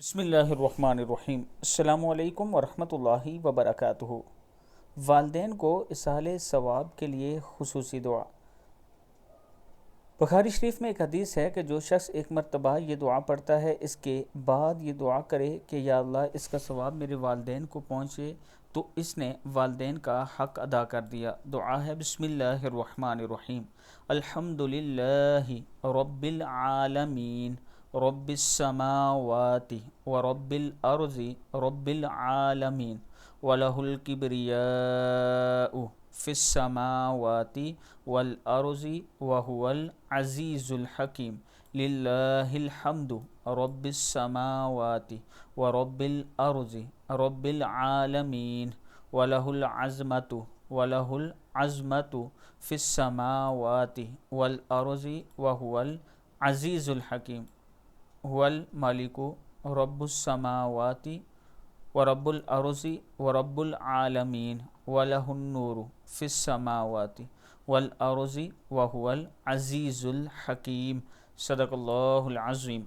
بسم اللہ الرحمن الرحیم۔ السلام علیکم ورحمۃ اللہ وبرکاتہ۔ والدین کو ایصال ثواب کے لیے خصوصی دعا۔ بخاری شریف میں ایک حدیث ہے کہ جو شخص ایک مرتبہ یہ دعا پڑھتا ہے اس کے بعد یہ دعا کرے کہ یا اللہ اس کا ثواب میرے والدین کو پہنچے تو اس نے والدین کا حق ادا کر دیا۔ دعا ہے بسم اللہ الرحمن الرحیم، الحمد للہ رب العالمین رب السماوات ورب الارض رب العالمین وَلَهُ الْكِبْرِيَاءُ فِي السَّمَاوَاتِ وَالْأَرْضِ وَهُوَ الْعَزِيزُ الْحَكِيمُ لِلَّهِ الْحَمْدُ رَبِّ السَّمَاوَاتِ وَرَبِّ الْأَرْضِ رَبِّ الْعَالَمِينَ وَلَهُ الْعَزْمَةُ فِي السَّمَاوَاتِ وَالْأَرْضِ وَهُوَ الْعَزِيزُ الْحَكِيمُ هُوَ الْمَلِكُ رَبُّ السَّمَاوَاتِ ورب الارض ورب العالمین وَلَهُ النور فی السماوات والارض وهو العزیز الحکیم۔ صدق اللہ العظیم۔